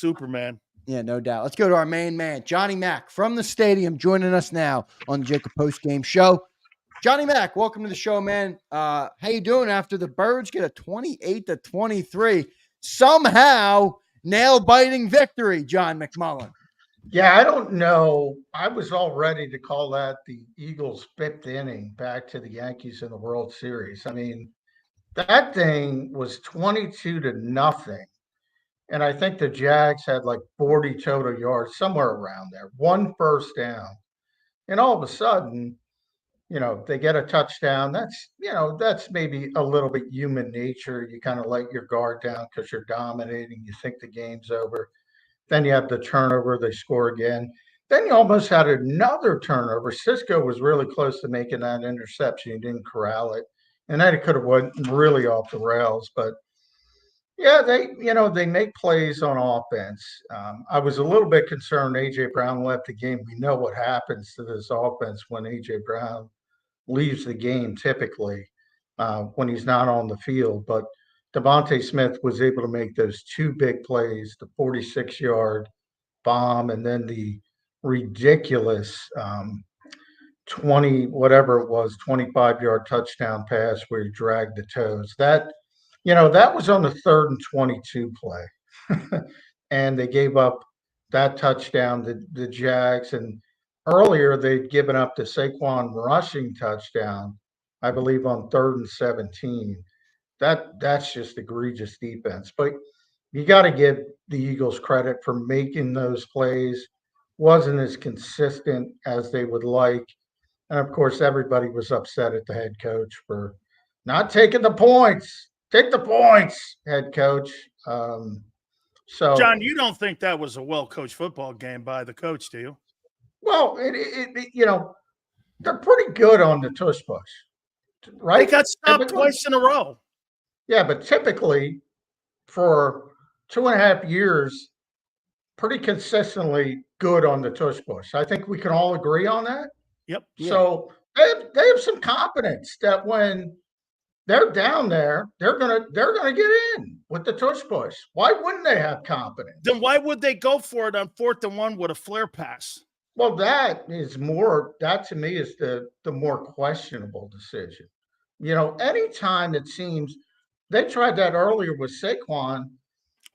Superman. Yeah, no doubt. Let's go to our main man, Johnny Mack from the stadium, joining us now on the JAKIB Post Game Show. Johnny Mack, welcome to the show, man. How you doing after the Birds get a 28-23 somehow nail-biting victory, John McMullen? Yeah, I don't know. I was all ready to call that the Eagles' fifth inning back to the Yankees in the World Series. I mean, that thing was 22-0. And I think the Jags had like 40 total yards, somewhere around there, one first down. And all of a sudden, they get a touchdown. That's maybe a little bit human nature. You kind of let your guard down because you're dominating. You think the game's over. Then you have the turnover. They score again. Then you almost had another turnover. Cisco was really close to making that interception. He didn't corral it. And then it could have went really off the rails. But, yeah, they make plays on offense. I was a little bit concerned A.J. Brown left the game. We know what happens to this offense when A.J. Brown leaves the game typically when he's not on the field. But Devontae Smith was able to make those two big plays, the 46-yard bomb and then the ridiculous 25-yard touchdown pass where he dragged the toes. That was on the 3rd and 22 play. And they gave up that touchdown, the Jags. And earlier they'd given up the Saquon rushing touchdown, I believe, on 3rd and 17. That's just egregious defense. But you got to give the Eagles credit for making those plays. Wasn't as consistent as they would like. And, of course, everybody was upset at the head coach for not taking the points. Take the points, head coach. So, John, you don't think that was a well-coached football game by the coach, do you? Well, they're pretty good on the tush push, right? They got stopped twice in a row. Yeah, but typically for 2.5 years, pretty consistently good on the tush push. I think we can all agree on that. Yep. So they have some confidence that when they're down there, they're gonna get in with the tush push. Why wouldn't they have confidence? Then why would they go for it on 4th and 1 with a flare pass? Well, that to me is the more questionable decision. Anytime it seems they tried that earlier with Saquon,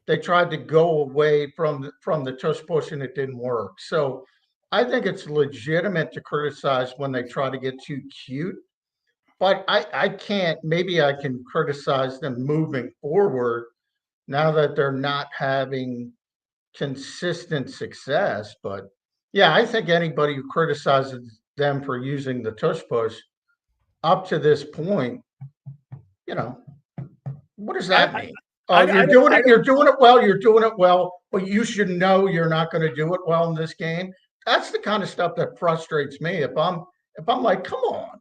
they tried to go away from the tush push and it didn't work. So I think it's legitimate to criticize when they try to get too cute. But I can't, maybe I can criticize them moving forward now that they're not having consistent success. But yeah, I think anybody who criticizes them for using the tush push up to this point, what does that mean? You're doing it well, but you should know you're not going to do it well in this game. That's the kind of stuff that frustrates me. If I'm like, come on.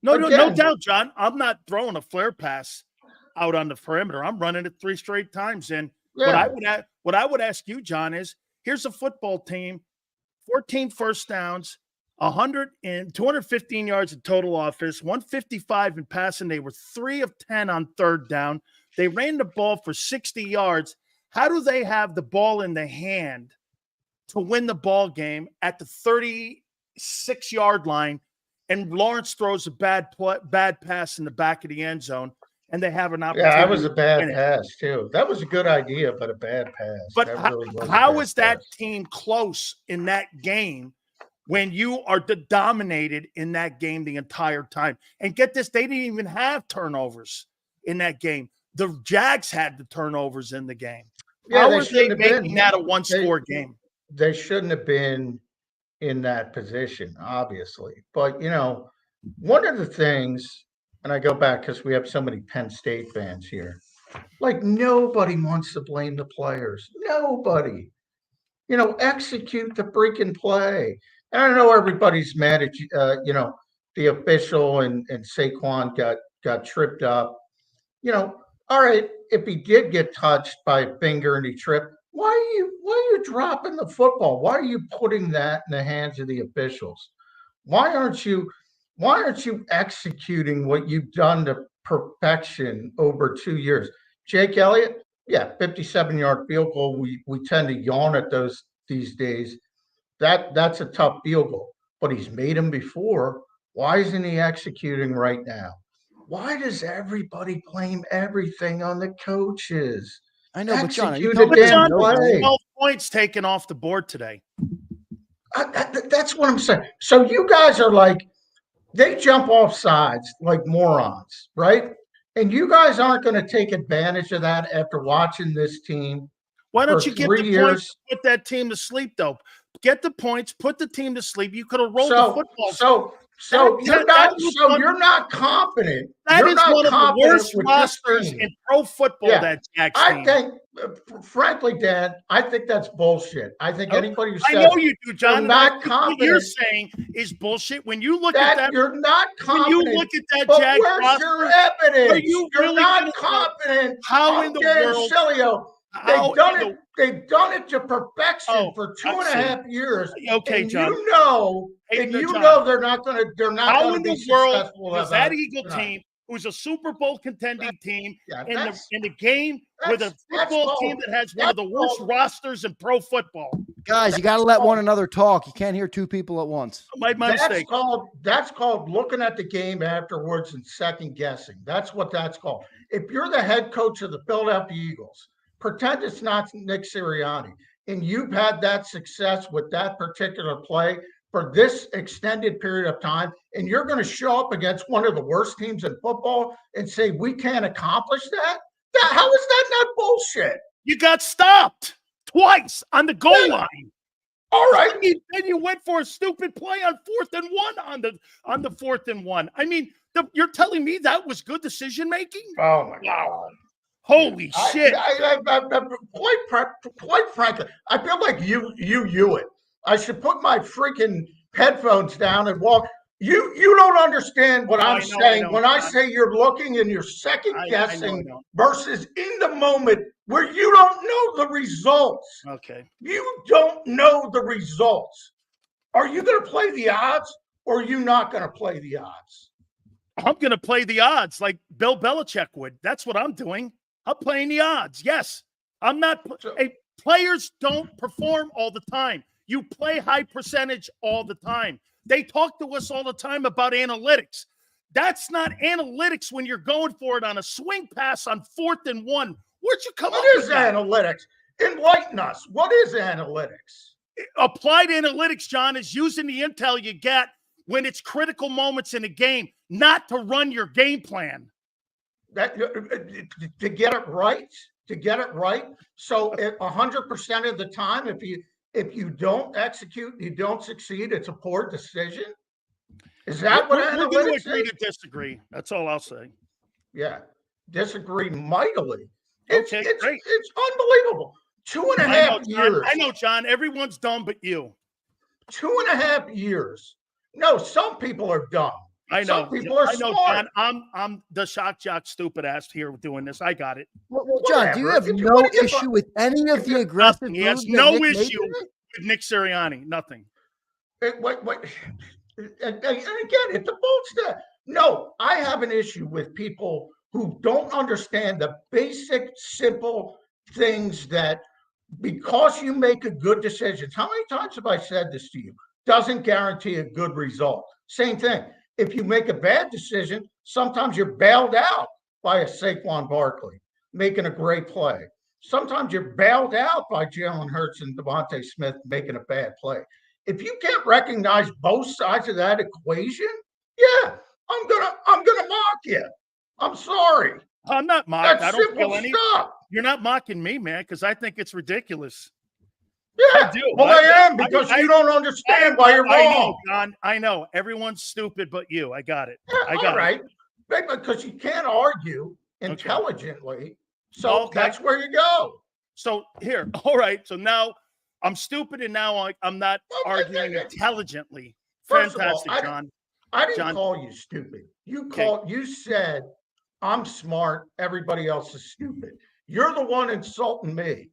No doubt, John. I'm not throwing a flare pass out on the perimeter. I'm running it 3 straight times. And what I would ask you, John, is here's a football team, 14 first downs, 215 yards of total offense, 155 in passing. They were 3 of 10 on 3rd down. They ran the ball for 60 yards. How do they have the ball in the hand to win the ball game at the 36-yard line? And Lawrence throws a bad pass in the back of the end zone, and they have an opportunity. Yeah, that was a bad pass, too. That was a good idea, but a bad pass. But how is that team close in that game when you are dominated in that game the entire time? And get this, they didn't even have turnovers in that game. The Jags had the turnovers in the game. Yeah, how are they making that a one-score game? They shouldn't have been in that position, obviously. But, one of the things, and I go back because we have so many Penn State fans here, like nobody wants to blame the players. Nobody. Execute the freaking play. And I know everybody's mad at, the official and Saquon got tripped up. All right, if he did get touched by a finger and he tripped, why are you dropping the football? Why are you putting that in the hands of the officials? Why aren't you executing what you've done to perfection over 2 years? Jake Elliott, Yeah, 57-yard field goal. We tend to yawn at those these days. That's a tough field goal, but he's made them before. Why isn't he executing right now? Why does everybody blame everything on the coaches? I know, but John, are you Execute a telling me damn there's no play. 12 points taken off the board today. That's what I'm saying. So you guys are like, they jump off sides like morons, right? And you guys aren't going to take advantage of that after watching this team. Why don't for you get 3 the years. points to put that team to sleep, though? Get the points, put the team to sleep. You could have rolled the So football. you're not confident. That You're is not one of the confident worst with this rosters team. in pro football. Yeah. That Jack's I team. think, frankly, Dan, I think that's bullshit. I think anybody who I says know you do, John. you're not and I think what you're confident saying is bullshit. When you look at that, you're not when you confident. look at that But Jag where's roster, your evidence? are you You're really not gonna say confident. how in the world? Sileo, How they've done it to perfection for two and a half years. Okay, and John. You know, Hey, and you John. know they're not going to How in be the world successful. does that Eagle team, who's a Super Bowl contending team, in the game with a football team that has one of the worst rosters in pro football? Guys, you got to let one another talk. You can't hear two people at once. My mistake. That's called looking at the game afterwards and second guessing. That's what that's called. If you're the head coach of the Philadelphia Eagles, pretend it's not Nick Sirianni, and you've had that success with that particular play for this extended period of time, and you're going to show up against one of the worst teams in football and say we can't accomplish that? How is that not bullshit? You got stopped twice on the goal line. All right. Then you went for a stupid play on 4th and 1 on the 4th and 1. I mean, you're telling me that was good decision making? Oh my God. Holy shit. Quite frankly, I feel like you it. I should put my freaking headphones down and walk. You don't understand what I'm saying when I say you're looking and you're second guessing versus in the moment where you don't know the results. Okay. You don't know the results. Are you going to play the odds or are you not going to play the odds? I'm going to play the odds like Bill Belichick would. That's what I'm doing. I'm playing the odds. Yes. I'm not. Players don't perform all the time. You play high percentage all the time. They talk to us all the time about analytics. That's not analytics when you're going for it on a swing pass on 4th and 1. Where'd you come up with that? What is analytics? Enlighten us. What is analytics? Applied analytics, John, is using the intel you get when it's critical moments in a game, not to run your game plan. That to get it right. So 100% of the time, if you don't execute, you don't succeed. It's a poor decision. Is that what analytics is? We're going to agree to disagree. That's all I'll say. Yeah, disagree mightily. Great. It's unbelievable. 2.5 years. I know, John. Everyone's dumb but you. 2.5 years. No, some people are dumb. I know. Some people are smart. John. I'm the shock jock stupid ass here doing this. I got it. Well, John, do you have no issue with any of the aggressive moves? He has no issue with Nick Sirianni. Nothing. And again, it's a bold step. No, I have an issue with people who don't understand the basic, simple things that because you make a good decision. How many times have I said this to you? Doesn't guarantee a good result. Same thing. If you make a bad decision, sometimes you're bailed out by a Saquon Barkley making a great play. Sometimes you're bailed out by Jalen Hurts and Devontae Smith making a bad play. If you can't recognize both sides of that equation, yeah, I'm gonna mock you. I'm sorry. I'm not mocking. That's I don't feel any. Stuff. You're not mocking me, man, because I think it's ridiculous. Yeah, I do. Well, I am because you don't understand why you're wrong. I know, John. I know. Everyone's stupid but you. I got it. Yeah, I got it. Because you can't argue intelligently. Okay. So that's where you go. So here, all right. So now I'm stupid and now I'm not arguing intelligently. Fantastic, all, John. I didn't call you stupid. You said I'm smart. Everybody else is stupid. You're the one insulting me.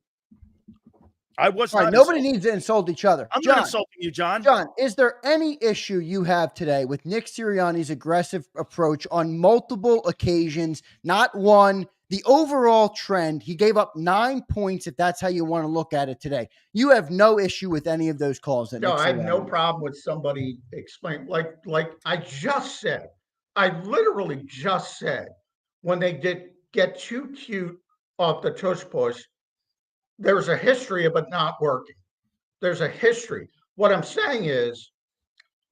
I was not. Nobody needs to insult each other. I'm not insulting you, John. John, is there any issue you have today with Nick Sirianni's aggressive approach on multiple occasions? Not one, The overall trend, he gave up 9 points, if that's how you want to look at it today. You have no issue with any of those calls that No, Nick I have no Sirianni. problem with somebody explain like I just said. I literally just said when they did get too cute off the tush push, there's a history of it not working. There's a history. What I'm saying is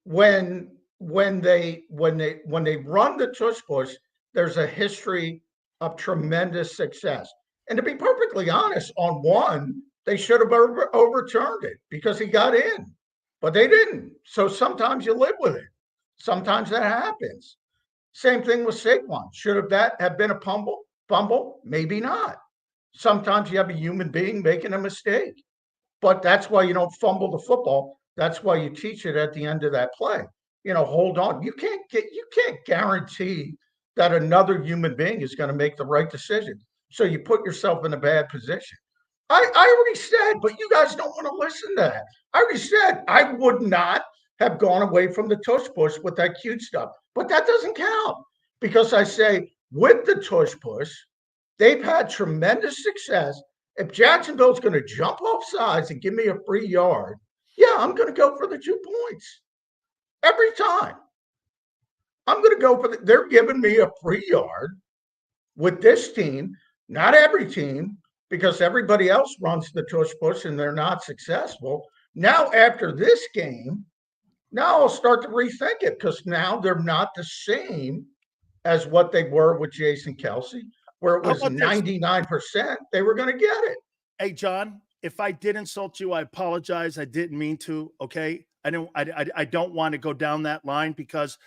when they run the tush push, there's a history of tremendous success. And to be perfectly honest, on one, they should have overturned it because he got in, but they didn't. So sometimes you live with it. Sometimes that happens. Same thing with Saquon. Should have that have been a fumble? Maybe not. Sometimes you have a human being making a mistake, but that's why you don't fumble the football. That's why you teach it at the end of that play. Hold on. You can't guarantee that another human being is going to make the right decision. So you put yourself in a bad position. I already said, but you guys don't want to listen to that. I already said I would not have gone away from the tush push with that cute stuff. But that doesn't count because I say with the tush push, they've had tremendous success. If Jacksonville's going to jump off sides and give me a free yard, yeah, I'm going to go for the 2 points every time. I'm going to go for they're giving me a free yard with this team, not every team, because everybody else runs the tush push and they're not successful. Now, after this game, now I'll start to rethink it because now they're not the same as what they were with Jason Kelsey, where it was 99% they were going to get it. Hey, John, if I did insult you, I apologize. I didn't mean to. Okay. I don't want to go down that line because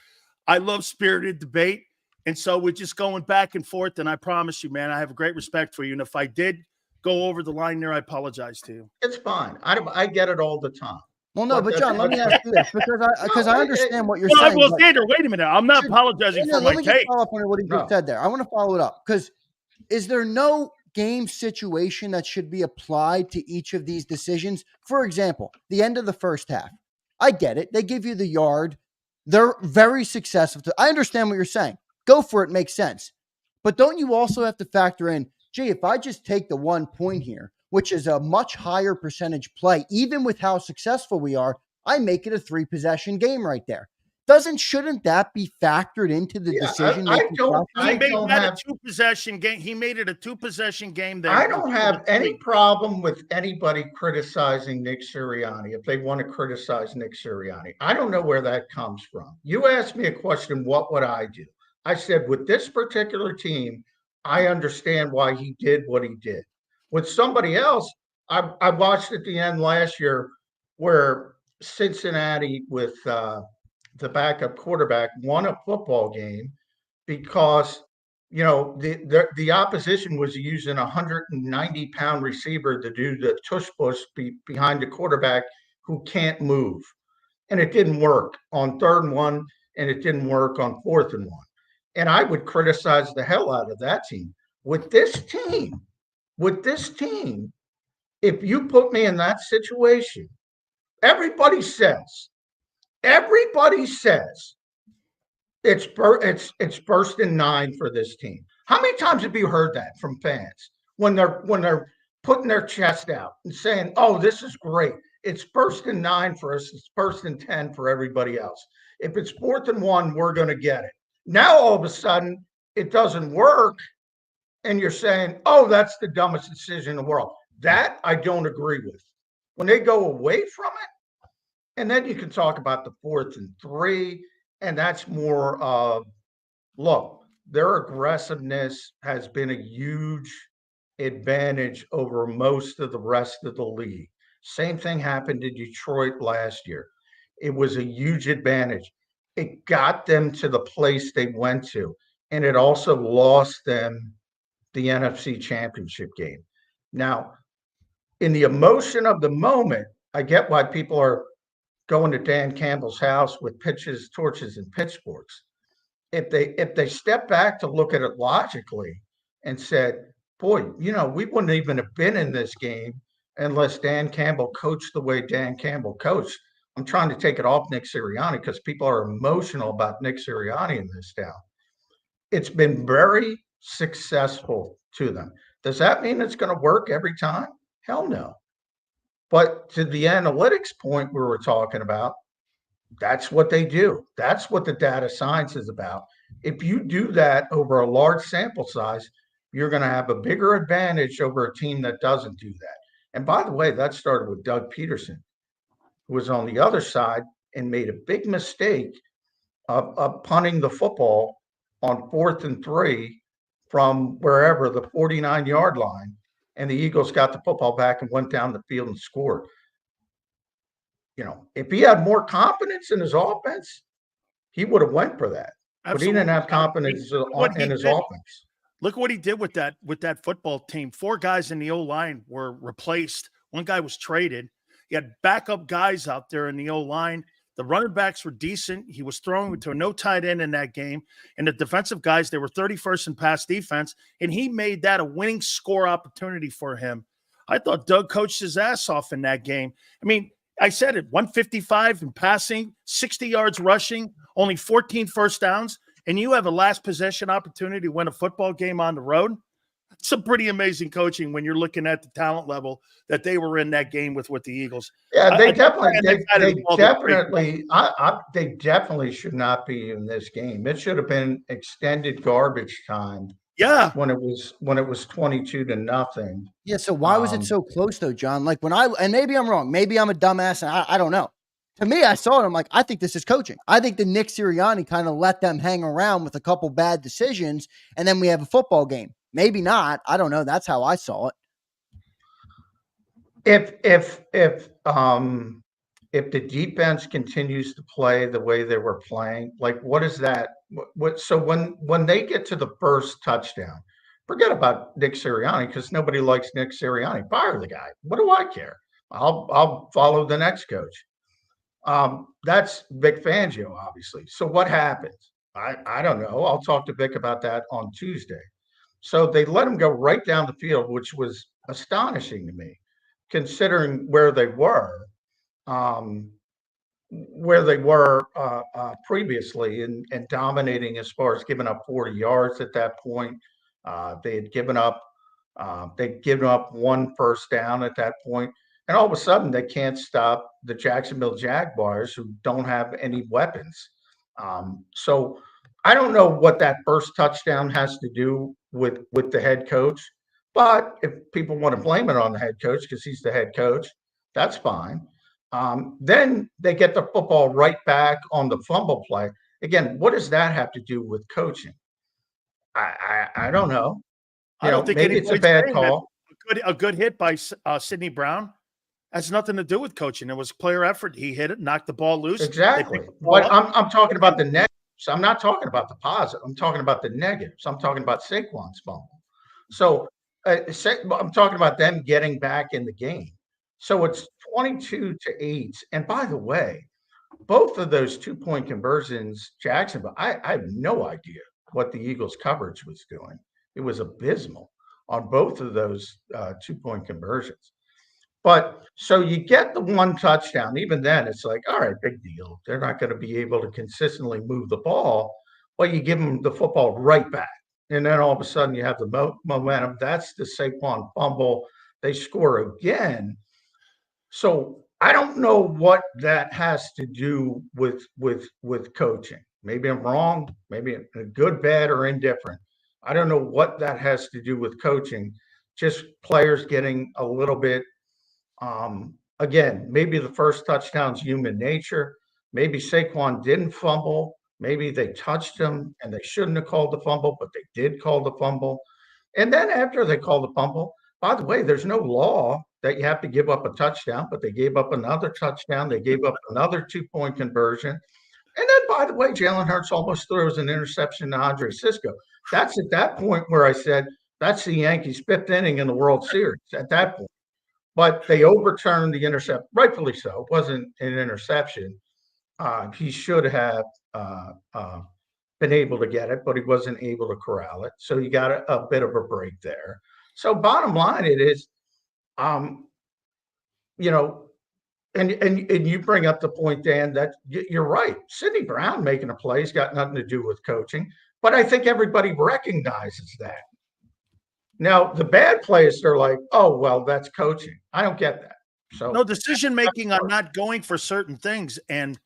I love spirited debate. And so we're just going back and forth. And I promise you, man, I have a great respect for you. And if I did go over the line there, I apologize to you. It's fine. I get it all the time. Well, no, but John, let me ask you this because I understand what you're saying. Well, Sandra, wait a minute. I'm not apologizing for my take. Let me follow up on what he just said there. I want to follow it up because is there no game situation that should be applied to each of these decisions? For example, the end of the first half. I get it. They give you the yard. They're very successful. I understand what you're saying. Go for it. Makes sense. But don't you also have to factor in, gee, if I just take the 1 point here, which is a much higher percentage play, even with how successful we are, I make it a 3-possession game right there. Shouldn't that be factored into the decision? He made that a 2-possession game. He made it a 2-possession game. I don't have any problem with anybody criticizing Nick Sirianni if they want to criticize Nick Sirianni. I don't know where that comes from. You asked me a question, what would I do? I said, with this particular team, I understand why he did what he did. With somebody else, I watched at the end last year where Cincinnati with the backup quarterback won a football game because the opposition was using a 190-pound receiver to do the tush push behind the quarterback who can't move, and it didn't work on 3rd and 1, and it didn't work on 4th and 1. And I would criticize the hell out of that team. With this team, if you put me in that situation, everybody says it's 1st and 9 for this team. How many times have you heard that from fans when they're putting their chest out and saying, "Oh, this is great. It's 1st and 9 for us. It's 1st and 10 for everybody else. If it's 4th and 1, we're going to get it." Now all of a sudden it doesn't work, and you're saying, "Oh, that's the dumbest decision in the world." That I don't agree with. When they go away from it, and then you can talk about the 4th and 3, and that's more of, look, their aggressiveness has been a huge advantage over most of the rest of the league. Same thing happened to Detroit last year. It was a huge advantage. It got them to the place they went to, and it also lost them the NFC Championship game. Now, in the emotion of the moment, I get why people are going to Dan Campbell's house with pitches, torches, and pitchforks. If they step back to look at it logically and said, boy, we wouldn't even have been in this game unless Dan Campbell coached the way Dan Campbell coached. I'm trying to take it off Nick Sirianni because people are emotional about Nick Sirianni in this town. It's been very successful to them. Does that mean it's going to work every time? Hell no. But to the analytics point we were talking about, that's what they do. That's what the data science is about. If you do that over a large sample size, you're going to have a bigger advantage over a team that doesn't do that. And by the way, that started with Doug Peterson, who was on the other side and made a big mistake of punting the football on 4th and 3 from wherever, the 49-yard line. And the Eagles got the football back and went down the field and scored. You know, if he had more confidence in his offense, he would have went for that. Absolutely. But he didn't have confidence in his offense. Look what he did with that football team. 4 guys in the O-line were replaced. 1 guy was traded. He had backup guys out there in the O-line. The running backs were decent. He was throwing to no tight end in that game. And the defensive guys, they were 31st in pass defense. And he made that a winning score opportunity for him. I thought Doug coached his ass off in that game. I mean, I said it, 155 in passing, 60 yards rushing, only 14 first downs, and you have a last possession opportunity to win a football game on the road. It's some pretty amazing coaching when you're looking at the talent level that they were in that game with the Eagles. Yeah, they definitely should not be in this game. It should have been extended garbage time. Yeah, when it was 22-0. Yeah, so why was it so close though, John? Like and maybe I'm wrong, maybe I'm a dumbass, and I don't know. To me, I saw it. I'm like, I think this is coaching. I think the Nick Sirianni kind of let them hang around with a couple bad decisions, and then we have a football game. Maybe not. I don't know. That's how I saw it. If the defense continues to play the way they were playing, like what is that? So when they get to the first touchdown, forget about Nick Sirianni because nobody likes Nick Sirianni. Fire the guy. What do I care? I'll follow the next coach. That's Vic Fangio, obviously. So what happens? I don't know. I'll talk to Vic about that on Tuesday. So they let him go right down the field, which was astonishing to me, considering where they were previously and dominating as far as giving up 40 yards at that point. They'd given up 1 first down at that point. And all of a sudden, they can't stop the Jacksonville Jaguars, who don't have any weapons. So I don't know what that first touchdown has to do with the head coach. But if people want to blame it on the head coach because he's the head coach, that's fine. Then they get the football right back on the fumble play. Again, what does that have to do with coaching? I don't know. I don't think maybe it's a bad call. A good hit by Sidney Brown has nothing to do with coaching. It was player effort. He hit it, knocked the ball loose. Exactly. But I'm talking about the negatives. I'm not talking about the positive. I'm talking about the negatives. I'm talking about Saquon's fumble. So I'm talking about them getting back in the game. So it's 22-8. And by the way, both of those 2-point conversions, Jacksonville, I have no idea what the Eagles coverage was doing. It was abysmal on both of those 2-point conversions. But so you get the 1 touchdown. Even then, it's like, all right, big deal. They're not going to be able to consistently move the ball. Well, you give them the football right back. And then all of a sudden you have the momentum. That's the Saquon fumble. They score again. So I don't know what that has to do with coaching. Maybe I'm wrong. Maybe good, bad, or indifferent. I don't know what that has to do with coaching. Just players getting a little bit. Again, maybe the first touchdown's human nature. Maybe Saquon didn't fumble. Maybe they touched him and they shouldn't have called the fumble, but they did call the fumble. And then after they called the fumble, by the way, there's no law that you have to give up a touchdown, but they gave up another touchdown. They gave up another 2-point conversion. And then, by the way, Jalen Hurts almost throws an interception to Andre Sisco. That's at that point where I said, that's the Yankees' 5th inning in the World Series at that point. But they overturned the intercept, rightfully so. It wasn't an interception. He should have been able to get it, but he wasn't able to corral it. So you got a bit of a break there. So bottom line, it is, and you bring up the point, Dan, that you're right. Sidney Brown making a play has got nothing to do with coaching. But I think everybody recognizes that. Now, the bad players, they're like, oh, well, that's coaching. I don't get that. So No decision making on not going for certain things, and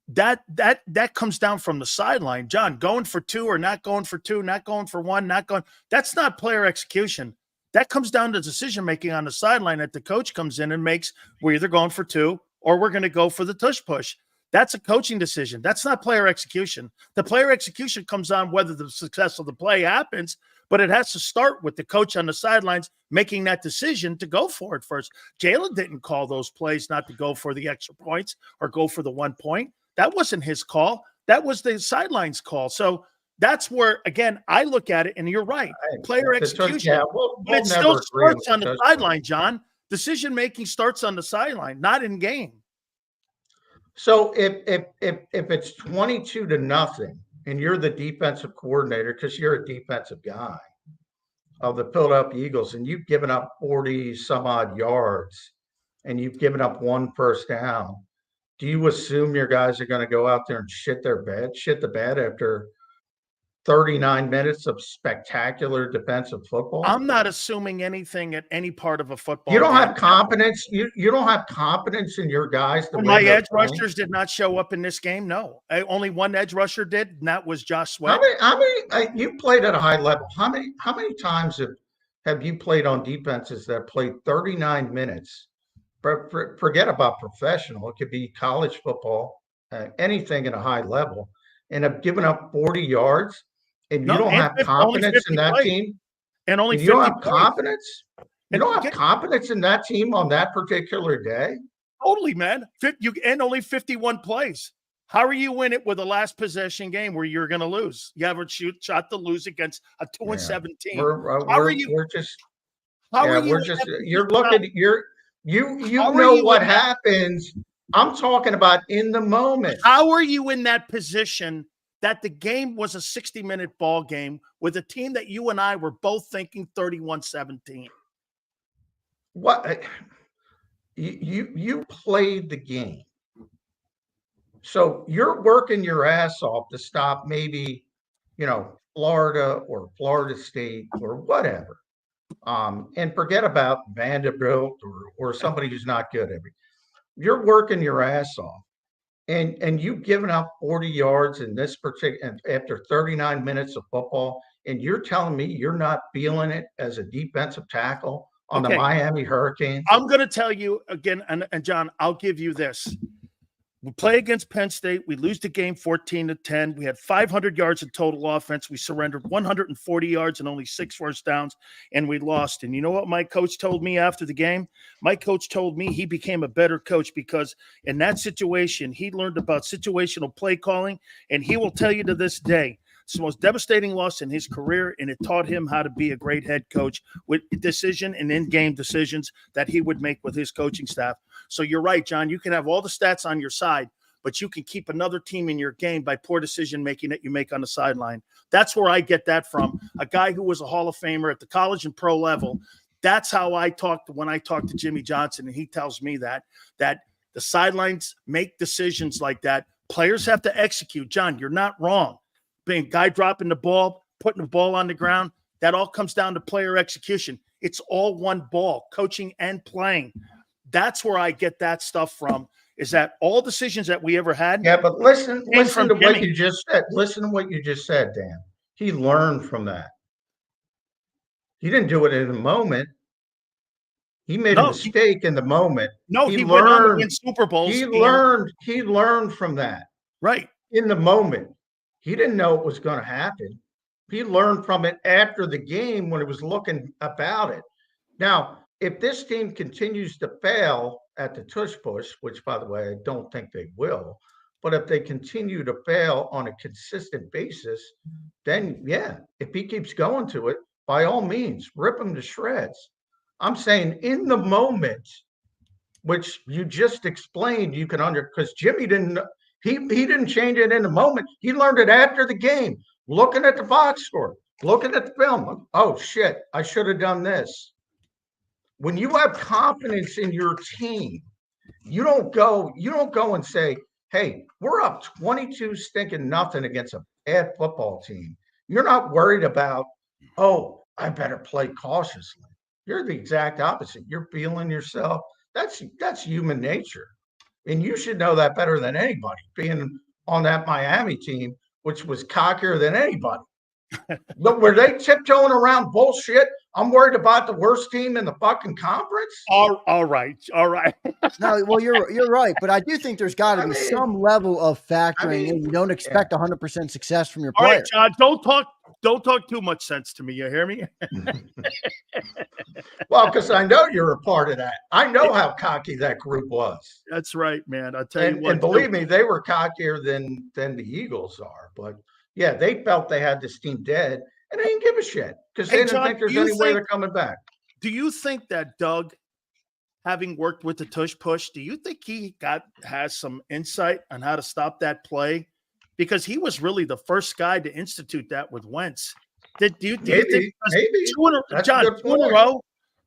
that comes down from the sideline. John, going for two or not going for two, not going for one, not going. That's not player execution. That comes down to decision making on the sideline that the coach comes in and makes. We're either going for two or we're going to go for the tush push. That's a coaching decision. That's not player execution. The player execution comes on whether the success of the play happens, but it has to start with the coach on the sidelines making that decision to go for it first. Jalen didn't call those plays not to go for the extra points or go for the 1 point. That wasn't his call. That was the sidelines call. So that's where, again, I look at it, and you're right. Player execution. But it still starts on the sideline, John. Decision-making starts on the sideline, not in game. So if it's 22-0 and you're the defensive coordinator, because you're a defensive guy of the Philadelphia Eagles, and you've given up 40 some odd yards and you've given up 1 first down, do you assume your guys are going to go out there and shit the bed after 39 minutes of spectacular defensive football? I'm not assuming anything at any part of a football You don't game. have confidence. You don't have confidence in your guys. My edge rushers did not show up in this game. No, only one edge rusher did, and that was Josh Sweat. How many? You played at a high level. How many times have you played on defenses that played 39 minutes? Forget about professional. It could be college football, anything at a high level, and have given up 40 yards. And you don't have confidence in that team. And only you don't have confidence. You don't have confidence in that team on that particular day. Totally, man. And only 51 plays. How are you win it with a last possession game where you're going to lose? You have a shot to lose against a 2-7 team. You know what happens. I'm talking about in the moment. How are you in that position that the game was a 60-minute ball game with a team that you and I were both thinking 31-17? What you played the game. So you're working your ass off to stop maybe, Florida or Florida State or whatever. And forget about Vanderbilt or somebody who's not good at it. You're working your ass off. And you've given up 40 yards in this particular after 39 minutes of football, and you're telling me you're not feeling it as a defensive tackle on the Miami Hurricanes? I'm going to tell you again, and John, I'll give you this. We play against Penn State. We lose the game 14-10. We had 500 yards in total offense. We surrendered 140 yards and only 6 first downs, and we lost. And you know what my coach told me after the game? My coach told me he became a better coach because in that situation, he learned about situational play calling, and he will tell you to this day, it's the most devastating loss in his career, and it taught him how to be a great head coach with decision and in-game decisions that he would make with his coaching staff. So you're right, John. You can have all the stats on your side, but you can keep another team in your game by poor decision-making that you make on the sideline. That's where I get that from. A guy who was a Hall of Famer at the college and pro level. That's how I talked when I talked to Jimmy Johnson, and he tells me that the sidelines make decisions like that. Players have to execute. John, you're not wrong. Being guy dropping the ball, putting the ball on the ground, that all comes down to player execution. It's all one ball, coaching and playing. That's where I get that stuff from, is that all decisions that we ever had. Yeah, but listen to what you just said. Listen to what you just said, Dan. He learned from that. He didn't do it in the moment. He made a mistake in the moment. No, he went on to win Super Bowls. He learned from that. Right. In the moment. He didn't know it was going to happen. He learned from it after the game when he was looking about it. Now, if this team continues to fail at the tush push, which, by the way, I don't think they will, but if they continue to fail on a consistent basis, then, yeah, if he keeps going to it, by all means, rip him to shreds. I'm saying in the moment, which you just explained, you can because Jimmy didn't – He didn't change it in the moment. He learned it after the game, looking at the box score, looking at the film. Oh, shit, I should have done this. When you have confidence in your team, you don't go and say, hey, we're up 22-0 against a bad football team, You're not worried about, oh, I better play cautiously. You're the exact opposite. You're feeling yourself. That's human nature. And you should know that better than anybody, being on that Miami team, which was cockier than anybody. But were they tiptoeing around bullshit? I'm worried about the worst team in the fucking conference. All right. No, well, you're right, but I do think there's got to I be mean- some level of factoring I mean, in. You don't expect 100% success from your All player. right, John, don't talk too much sense to me. You hear me? Well, because I know you're a part of that. I know how cocky that group was. That's right, man. I'll tell you And, what. and believe me, they were cockier than the Eagles are. But yeah, they felt they had this team dead, and they didn't give a shit because Hey, they didn't John, think there's do you any way think- they're coming back. Do you think that Doug, having worked with the tush push, do you think he has some insight on how to stop that play? Because he was really the first guy to institute that with Wentz. Do you think Maybe. two in a, That's a John, good two in a point. row?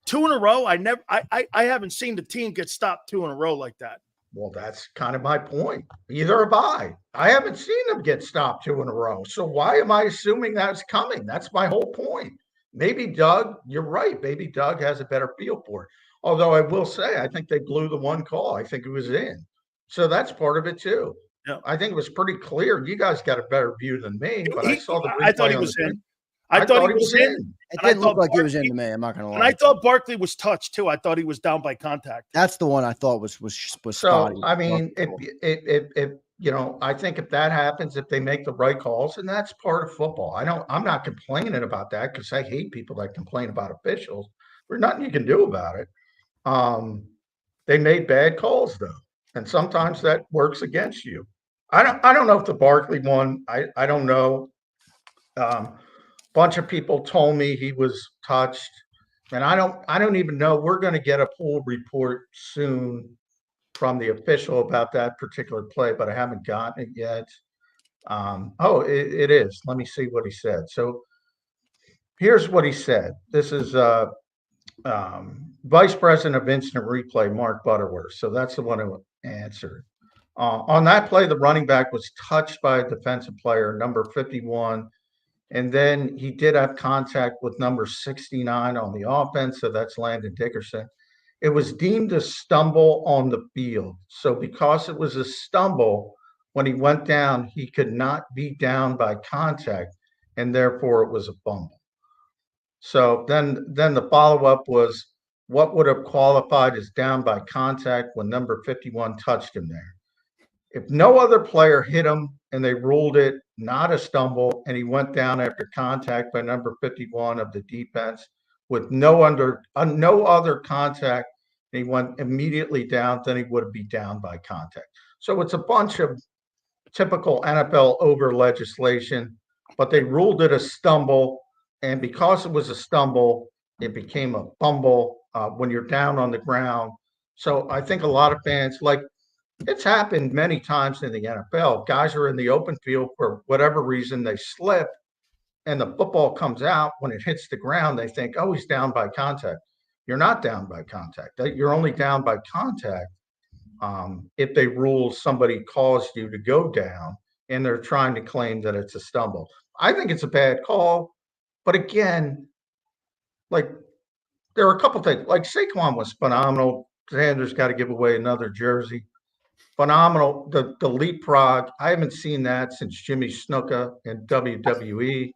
2 in a row. I haven't seen the team get stopped 2 in a row like that. Well, that's kind of my point. Either have I. I haven't seen them get stopped 2 in a row. So why am I assuming that's coming? That's my whole point. Maybe Doug, you're right. Maybe Doug has a better feel for it. Although I will say, I think they blew the one call. I think it was in. So that's part of it too. Yeah. I think it was pretty clear. You guys got a better view than me, but I saw the replay I thought he on was the in. screen. I thought he was in. It And I didn't look thought like he was Barkley- into me. I'm not gonna lie. And I thought Barkley was touched too. I thought he was down by contact. That's the one I thought was So spotty. I mean, if you know, I think if that happens, if they make the right calls, and that's part of football. I'm not complaining about that because I hate people that complain about officials. There's nothing you can do about it. They made bad calls though, and sometimes that works against you. I don't know if the Barkley one. I don't know. Bunch of people told me he was touched, and I don't even know. We're going to get a full report soon from the official about that particular play, but I haven't gotten it yet. It is. Let me see what he said. So here's what he said. This is Vice President of Instant Replay, Mark Butterworth. So that's the one who answered. On that play, the running back was touched by a defensive player, number 51. And then he did have contact with number 69 on the offense. So that's Landon Dickerson. It was deemed a stumble on the field. So because it was a stumble, when he went down, he could not be down by contact, and therefore it was a fumble. So then the follow-up was, what would have qualified as down by contact when number 51 touched him there? If no other player hit him and they ruled it not a stumble, and he went down after contact by number 51 of the defense with no other contact, and he went immediately down, then he would be down by contact. So it's a bunch of typical NFL over legislation, but they ruled it a stumble, and because it was a stumble, it became a fumble when you're down on the ground. So I think a lot of fans, like, it's happened many times in the NFL. Guys are in the open field for whatever reason, they slip, and the football comes out. When it hits the ground, they think, oh, he's down by contact. You're not down by contact. You're only down by contact if they rule somebody caused you to go down, and they're trying to claim that it's a stumble. I think it's a bad call. But again, like, there are a couple things. Like, Saquon was phenomenal. Sanders got to give away another jersey. Phenomenal. The leapfrog. I haven't seen that since Jimmy Snuka in WWE.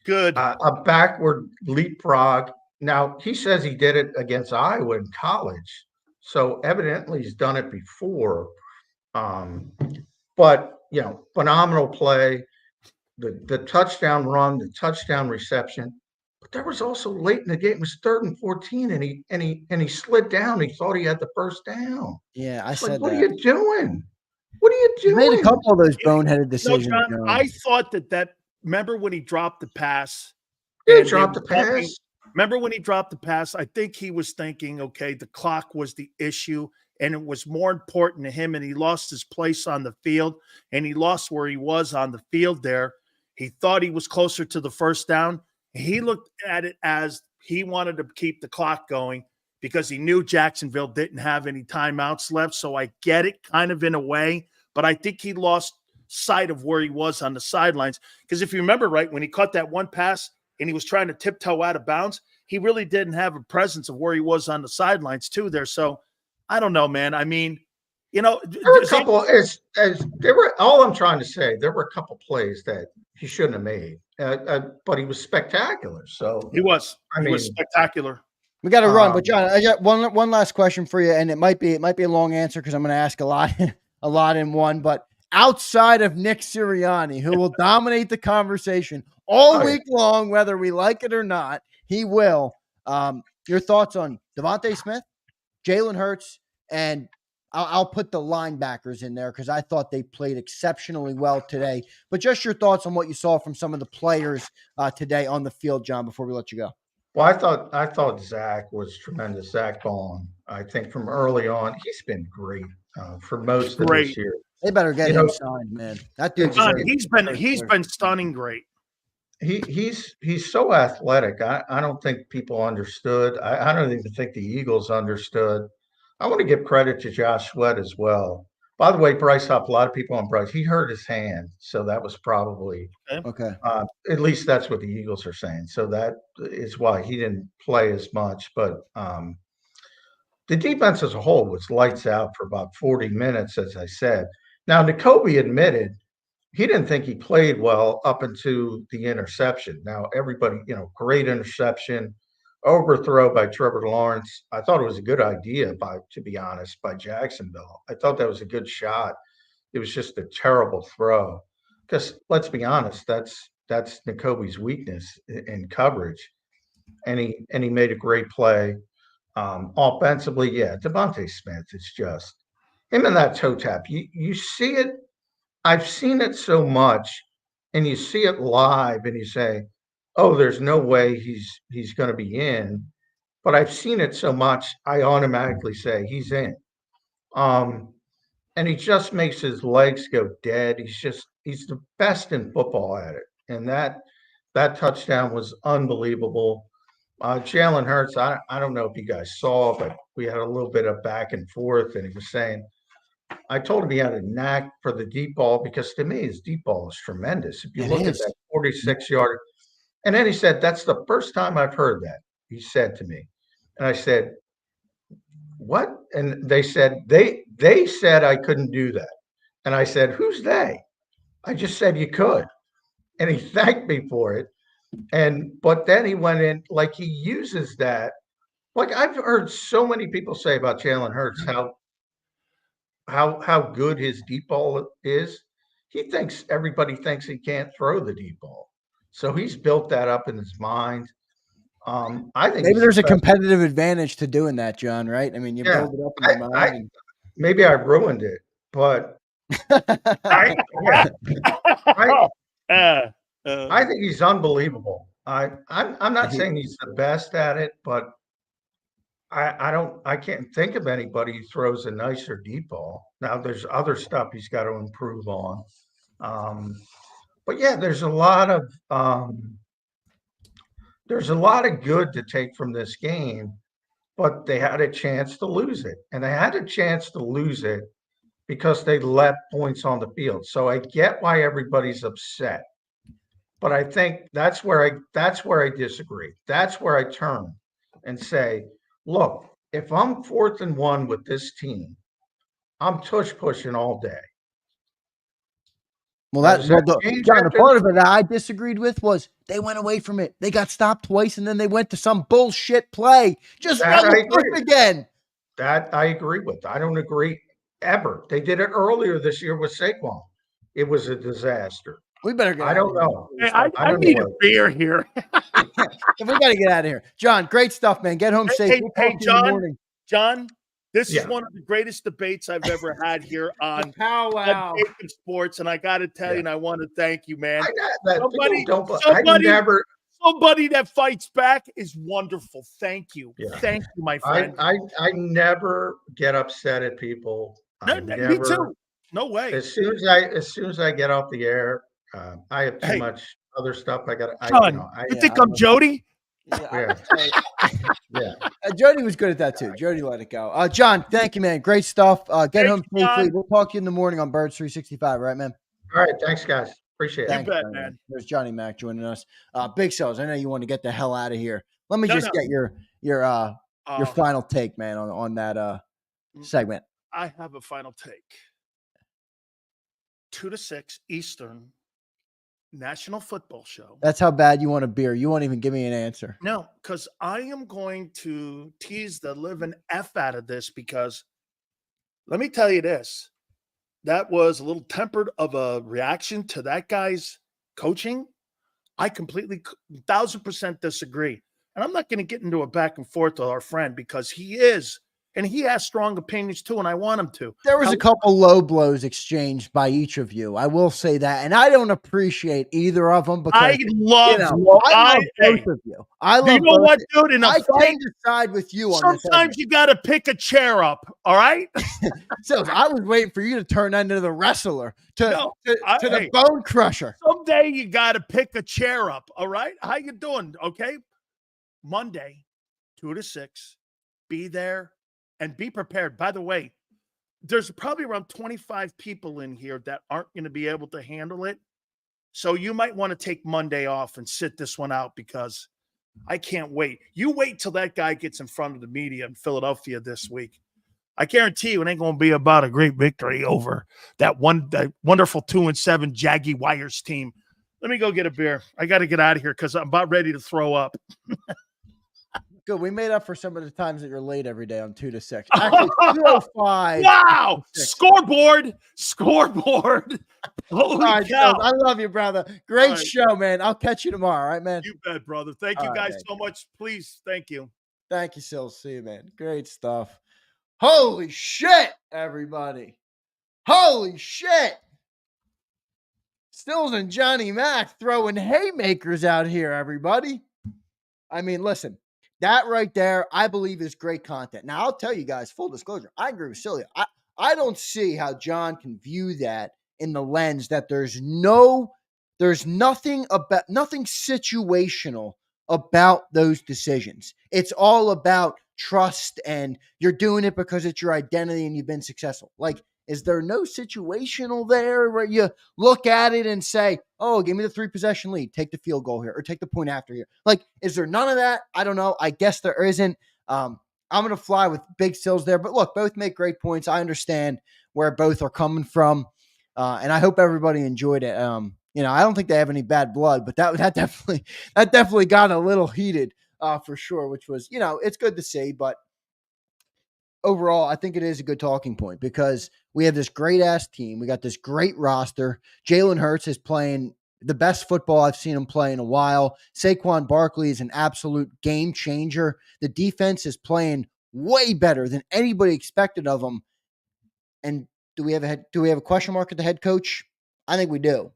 Good. A backward leapfrog. Now, he says he did it against Iowa in college. So evidently he's done it before. But, you know, phenomenal play. The touchdown run, the touchdown reception. But there was also late in the game, it was 3rd and 14, and he slid down. He thought he had the first down. Yeah, I It's said like, what that. are you doing? What are you He doing? made a couple of those boneheaded No, decisions. John, I thought that. Remember when he dropped the pass? He and they dropped the were talking- pass. Remember when he dropped the pass? I think he was thinking, okay, the clock was the issue, and it was more important to him, and he lost his place on the field, and he lost where he was on the field there. He thought he was closer to the first down. He looked at it as he wanted to keep the clock going because he knew Jacksonville didn't have any timeouts left. So I get it kind of in a way, but I think he lost sight of where he was on the sidelines. Because if you remember right, when he caught that one pass and he was trying to tiptoe out of bounds, he really didn't have a presence of where he was on the sidelines too there. So I don't know, man. I mean, you know, there were a couple as there were. All I'm trying to say, there were a couple plays that he shouldn't have made, but he was spectacular. So he was spectacular. We got to run, but John, I got one last question for you, and it might be a long answer because I'm going to ask a lot in one. But outside of Nick Sirianni, who will dominate the conversation all week long, whether we like it or not, he will. Your thoughts on Devontae Smith, Jalen Hurts, and I'll put the linebackers in there because I thought they played exceptionally well today. But just your thoughts on what you saw from some of the players today on the field, John, before we let you go. Well, I thought Zach was tremendous. Zach Bond, I think from early on, he's been great for most of this year. They better get him signed, man. That dude, he's been stunning great. He's so athletic. I don't think people understood. I don't even think the Eagles understood. I want to give credit to Josh Sweat as well. By the way, Bryce Huff, a lot of people on Bryce, he hurt his hand. So that was probably okay. At least that's what the Eagles are saying. So that is why he didn't play as much. But the defense as a whole was lights out for about 40 minutes, as I said. Now, Nakobe admitted he didn't think he played well up into the interception. Now, everybody, great interception. Overthrow by Trevor Lawrence. I thought it was a good idea, to be honest, by Jacksonville. I thought that was a good shot. It was just a terrible throw. Because let's be honest, that's Nakobe's weakness in coverage, and he made a great play. Offensively, Devontae Smith. It's just him in that toe tap. You see it. I've seen it so much, and you see it live, and you say, oh, there's no way he's going to be in. But I've seen it so much, I automatically say he's in. And he just makes his legs go dead. He's the best in football at it. And that touchdown was unbelievable. Jalen Hurts, I don't know if you guys saw, but we had a little bit of back and forth, and he was saying, I told him he had a knack for the deep ball because to me, his deep ball is tremendous. If you look at that 46-yard. And then he said, that's the first time I've heard that, he said to me. And I said, what? And they said, they said I couldn't do that. And I said, who's they? I just said you could. And he thanked me for it. But then he went in, like he uses that. Like I've heard so many people say about Jalen Hurts, how good his deep ball is. Everybody thinks he can't throw the deep ball. So he's built that up in his mind. I think maybe there's a competitive advantage to doing that, John, right? I mean, you build it up in your mind. Maybe I ruined it, but I think he's unbelievable. I'm not saying he's the best at it, but I can't think of anybody who throws a nicer deep ball. Now there's other stuff he's got to improve on. But yeah, there's a lot of good to take from this game, but they had a chance to lose it. And they had a chance to lose it because they left points on the field. So I get why everybody's upset. But I think that's where I disagree. That's where I turn and say, look, if I'm 4th and 1 with this team, I'm tush pushing all day. Well, John, the part of it that I disagreed with was they went away from it. They got stopped twice, and then they went to some bullshit play. Just run the push again. That I agree with. I don't agree ever. They did it earlier this year with Saquon. It was a disaster. We better get. I don't know. Hey, I need a beer here. We got to get out of here, John. Great stuff, man. Get home safe. Hey, John. This is one of the greatest debates I've ever had here on JAKIB Sports, and I got to tell you, and I want to thank you, man. Somebody that fights back is wonderful. Thank you. Yeah. Thank you, my friend. I never get upset at people. Me too. No way. As soon as I get off the air, I have too much other stuff. You think I'm Jody? Yeah. Jody was good at that too. Jody let it go. John, thank you, man. Great stuff. Get home safely. We'll talk to you in the morning on Birds 365, right, man? All right. Thanks, guys. Appreciate it. Thanks, bet, man. man. There's Johnny Mac joining us. Big Cells, I know you want to get the hell out of here. Let me No, just no. get your Uh, final take, man, on that segment. I have a final take. 2 to 6 Eastern National Football Show. That's how bad you want a beer. You won't even give me an answer. No, because I am going to tease the living F out of this because let me tell you this. That was a little tempered of a reaction to that guy's coaching. I completely 1,000% disagree. And I'm not going to get into a back and forth with our friend because he is, and he has strong opinions too, and I want him to. There was a couple low blows exchanged by each of you. I will say that. And I don't appreciate either of them because I love, I love both of you. I love you know both what, dude? In a I fight, can decide with you on this. sometimes you got to pick a chair up, all right? So I was waiting for you to turn into the wrestler, to the hey, bone crusher. Someday you got to pick a chair up, all right? How you doing? Okay. Monday, 2 to 6. Be there and be prepared. By the way, there's probably around 25 people in here that aren't going to be able to handle it. So you might want to take Monday off and sit this one out because I can't wait. You wait till that guy gets in front of the media in Philadelphia this week. I guarantee you it ain't going to be about a great victory over that wonderful 2-7 Jaguars team. Let me go get a beer. I got to get out of here because I'm about ready to throw up. Good. We made up for some of the times that you're late every day on 2 to 6. Actually, 2:05. Wow. Scoreboard. Holy right, cow. I love you, brother. Great show, man. I'll catch you tomorrow. All right, man. You bet, brother. Thank you guys so much. Please. Thank you. Thank you, Sills. See you, man. Great stuff. Holy shit, everybody. Holy shit. Stills and Johnny Mac throwing haymakers out here, everybody. I mean, listen, that right there, I believe is great content. Now, I'll tell you guys, full disclosure, I agree with Sileo. I don't see how John can view that in the lens that there's nothing situational about those decisions. It's all about trust and you're doing it because it's your identity and you've been successful. Like, is there no situational there where you look at it and say, oh, give me the 3-possession lead, take the field goal here, or take the point after here? Like, is there none of that? I don't know. I guess there isn't. I'm going to fly with Big Sills there. But look, both make great points. I understand where both are coming from. And I hope everybody enjoyed it. I don't think they have any bad blood, but that definitely got a little heated for sure, which was, it's good to see. But overall, I think it is a good talking point because we have this great ass team. We got this great roster. Jalen Hurts is playing the best football I've seen him play in a while. Saquon Barkley is an absolute game changer. The defense is playing way better than anybody expected of them. And do we have a question mark at the head coach? I think we do.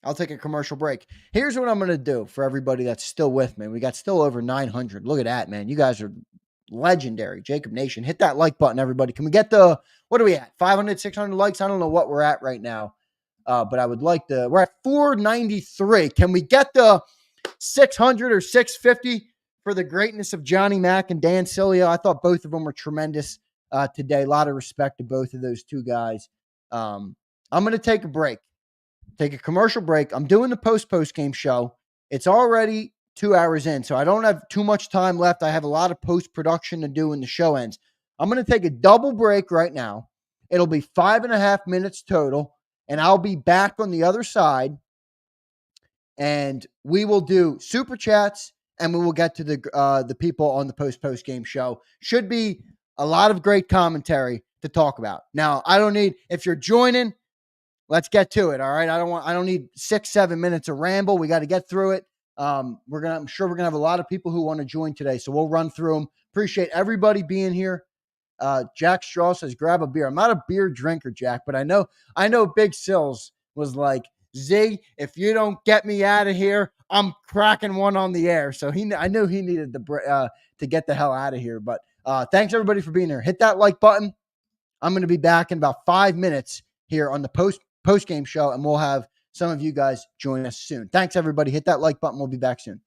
I'll take a commercial break. Here's what I'm going to do for everybody that's still with me. We got still over 900. Look at that, man. You guys are legendary. JAKIB Nation. Hit that like button, everybody. Can we get what are we at? 500, 600 likes? I don't know what we're at right now. But I would like we're at 493. Can we get the 600 or 650 for the greatness of Johnny Mac and Dan Sileo? I thought both of them were tremendous today. A lot of respect to both of those two guys. I'm going to take a break. Take a commercial break. I'm doing the post game show. It's already 2 hours in, so I don't have too much time left. I have a lot of post-production to do when the show ends. I'm going to take a double break right now. It'll be 5.5 minutes total, and I'll be back on the other side, and we will do super chats, and we will get to the people on the post game show. Should be a lot of great commentary to talk about. Now, I don't need, if you're joining, let's get to it. All right. I don't need 6-7 minutes of ramble. We got to get through it. I'm sure we're going to have a lot of people who want to join today. So we'll run through them. Appreciate everybody being here. Jack Straw says, grab a beer. I'm not a beer drinker, Jack, but I know Big Sills was like, Z, if you don't get me out of here, I'm cracking one on the air. So I knew he needed to get the hell out of here. But thanks everybody for being here. Hit that like button. I'm going to be back in about 5 minutes here on the post game show, and we'll have some of you guys join us soon. Thanks everybody. Hit that like button. We'll be back soon.